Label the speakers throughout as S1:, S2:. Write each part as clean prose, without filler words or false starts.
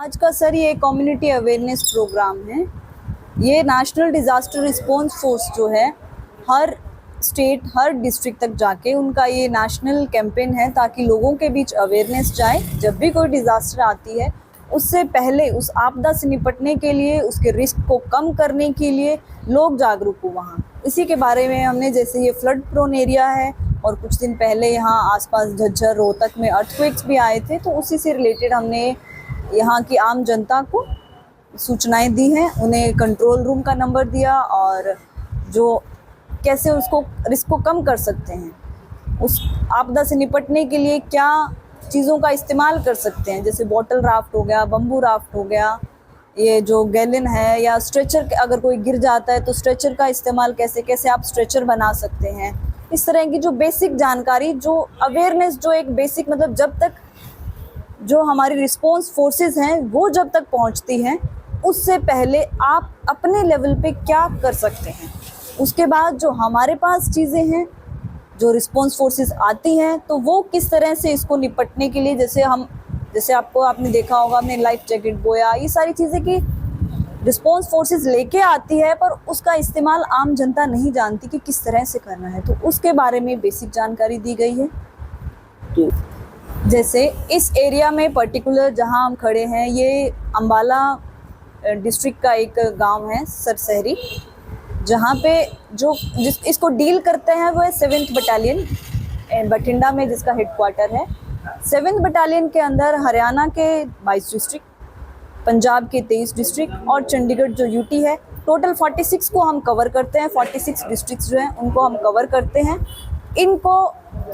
S1: आज का सर ये कम्युनिटी अवेयरनेस प्रोग्राम है। ये नेशनल डिज़ास्टर रिस्पॉन्स फोर्स जो है हर स्टेट हर डिस्ट्रिक्ट तक जाके उनका ये नेशनल कैंपेन है ताकि लोगों के बीच अवेयरनेस जाए। जब भी कोई डिज़ास्टर आती है उससे पहले उस आपदा से निपटने के लिए, उसके रिस्क को कम करने के लिए लोग जागरूक हो वहाँ। इसी के बारे में हमने, जैसे ये फ्लड प्रोन एरिया है और कुछ दिन पहले यहाँ आसपास झज्जर रोहतक में अर्थक्वेक्स भी आए थे, तो उसी से रिलेटेड हमने यहाँ की आम जनता को सूचनाएं दी हैं, उन्हें कंट्रोल रूम का नंबर दिया और जो कैसे उसको रिस्क को कम कर सकते हैं, उस आपदा से निपटने के लिए क्या चीज़ों का इस्तेमाल कर सकते हैं, जैसे बॉटल राफ्ट हो गया, बम्बू राफ्ट हो गया, ये जो गैलन है, या स्ट्रेचर, अगर कोई गिर जाता है तो स्ट्रेचर का इस्तेमाल कैसे कैसे आप स्ट्रेचर बना सकते हैं। इस तरह की जो बेसिक जानकारी, जो अवेयरनेस, जो एक बेसिक, मतलब जब तक जो हमारी रिस्पॉन्स फोर्सेस हैं वो जब तक पहुंचती हैं उससे पहले आप अपने लेवल पे क्या कर सकते हैं। उसके बाद जो हमारे पास चीज़ें हैं, जो रिस्पॉन्स फोर्सेस आती हैं, तो वो किस तरह से इसको निपटने के लिए, जैसे आपने देखा होगा, हमने लाइफ जैकेट बोया, ये सारी चीज़ें की रिस्पॉन्स फोर्सेस लेके आती है, पर उसका इस्तेमाल आम जनता नहीं जानती कि किस तरह से करना है, तो उसके बारे में बेसिक जानकारी दी गई है। जैसे इस एरिया में पर्टिकुलर जहां हम खड़े हैं, ये अंबाला डिस्ट्रिक्ट का एक गांव है सरसहरी, जहां पे इसको डील करते हैं वो है 7th बटालियन बठिंडा में, जिसका हेडक्वार्टर है। 7th बटालियन के अंदर हरियाणा के 22 डिस्ट्रिक्ट, पंजाब के 23 डिस्ट्रिक्ट और चंडीगढ़ जो यूटी है, टोटल 46 को हम कवर करते हैं। 46 डिस्ट्रिक्ट जो हैं उनको हम कवर करते हैं। इनको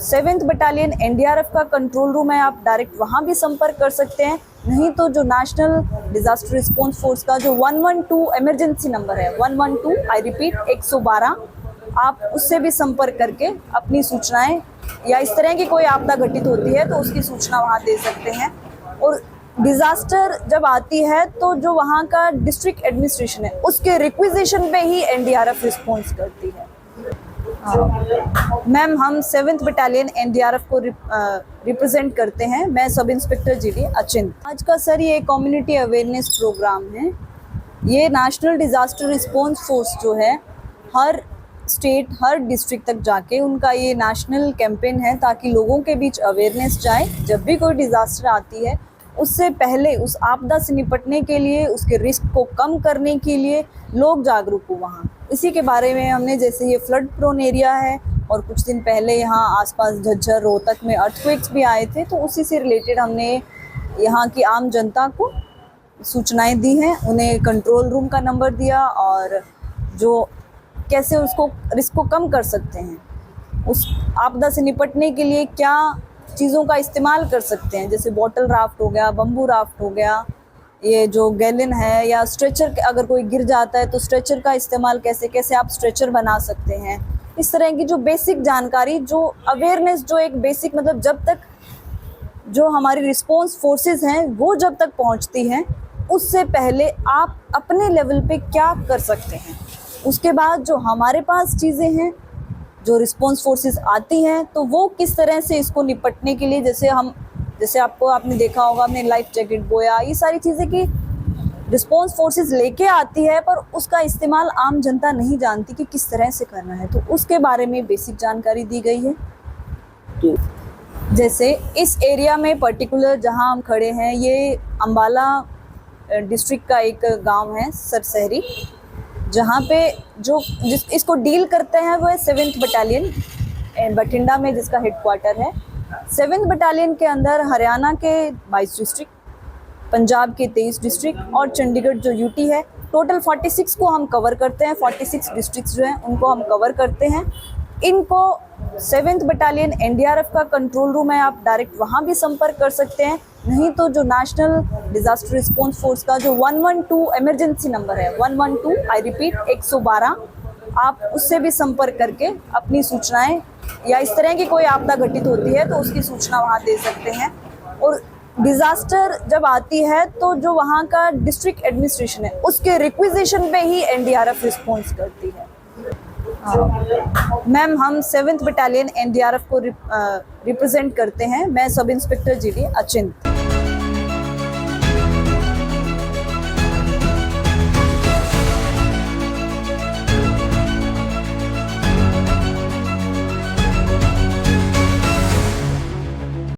S1: 7th बटालियन एनडीआरएफ का कंट्रोल रूम है, आप डायरेक्ट वहाँ भी संपर्क कर सकते हैं। नहीं तो जो नेशनल डिज़ास्टर रिस्पॉन्स फोर्स का जो 112 इमरजेंसी नंबर है, 112, आई रिपीट 112, आप उससे भी संपर्क करके अपनी सूचनाएं, या इस तरह की कोई आपदा घटित होती है तो उसकी सूचना वहाँ दे सकते हैं। और डिज़ास्टर जब आती है तो जो वहाँ का डिस्ट्रिक्ट एडमिनिस्ट्रेशन है उसके रिक्विजिशन पे ही एनडीआरएफ रिस्पॉन्स करती है। मैम, हम 7th बटालियन एनडीआरएफ को रिप्रेजेंट करते हैं। मैं सब इंस्पेक्टर जीडी अचिंत। आज का सर ये कम्युनिटी अवेयरनेस प्रोग्राम है। ये नेशनल डिज़ास्टर रिस्पॉन्स फोर्स जो है हर स्टेट हर डिस्ट्रिक्ट तक जाके उनका ये नेशनल कैंपेन है ताकि लोगों के बीच अवेयरनेस जाए। जब भी कोई डिज़ास्टर आती है उससे पहले उस आपदा से निपटने के लिए, उसके रिस्क को कम करने के लिए लोग जागरूक हो वहाँ। इसी के बारे में हमने, जैसे ये फ्लड प्रोन एरिया है और कुछ दिन पहले यहाँ आसपास झज्जर रोहतक में अर्थक्वेक्स भी आए थे, तो उसी से रिलेटेड हमने यहाँ की आम जनता को सूचनाएं दी हैं, उन्हें कंट्रोल रूम का नंबर दिया और जो कैसे उसको रिस्क को कम कर सकते हैं, उस आपदा से निपटने के लिए क्या चीज़ों का इस्तेमाल कर सकते हैं, जैसे बॉटल राफ्ट हो गया, बम्बू राफ्ट हो गया, ये जो गैलन है, या स्ट्रेचर, अगर कोई गिर जाता है तो स्ट्रेचर का इस्तेमाल कैसे कैसे आप स्ट्रेचर बना सकते हैं। इस तरह की जो बेसिक जानकारी, जो अवेयरनेस, जो एक बेसिक, मतलब जब तक जो हमारी रिस्पॉन्स फोर्सेस हैं वो जब तक पहुंचती हैं उससे पहले आप अपने लेवल पे क्या कर सकते हैं। उसके बाद जो हमारे पास चीज़ें हैं, जो रिस्पॉन्स फोर्सेस आती हैं, तो वो किस तरह से इसको निपटने के लिए, जैसे आपने देखा होगा, हमने लाइफ जैकेट बोया, ये सारी चीज़ें की रिस्पॉन्स फोर्सेस लेके आती है, पर उसका इस्तेमाल आम जनता नहीं जानती कि किस तरह से करना है, तो उसके बारे में बेसिक जानकारी दी गई है। जैसे इस एरिया में पर्टिकुलर जहां हम खड़े हैं, ये अंबाला डिस्ट्रिक्ट का एक गांव है सरसहरी, जहाँ पे इसको डील करते हैं वो है 7th बटालियन बठिंडा में, जिसका हेडक्वार्टर है। 7th बटालियन के अंदर हरियाणा के 22 डिस्ट्रिक्ट, पंजाब के 23 डिस्ट्रिक्ट और चंडीगढ़ जो यूटी है, टोटल 46 को हम कवर करते हैं। 46 डिस्ट्रिक्ट जो हैं उनको हम कवर करते हैं। इनको 7th बटालियन एनडीआरएफ का कंट्रोल रूम है, आप डायरेक्ट वहाँ भी संपर्क कर सकते हैं। नहीं तो जो नेशनल डिज़ास्टर रिस्पॉन्स फोर्स का जो 112 इमरजेंसी नंबर है, 112, आई रिपीट 112, आप उससे भी संपर्क करके अपनी सूचनाएं, या इस तरह की कोई आपदा घटित होती है तो उसकी सूचना वहाँ दे सकते हैं। और डिज़ास्टर जब आती है तो जो वहाँ का डिस्ट्रिक्ट एडमिनिस्ट्रेशन है उसके रिक्विजिशन पे ही एनडीआरएफ रिस्पॉन्स करती है। मैम, हम 7th बटालियन एनडीआरएफ को रिप्रेजेंट करते हैं। मैं सब इंस्पेक्टर जीडी अचिंत।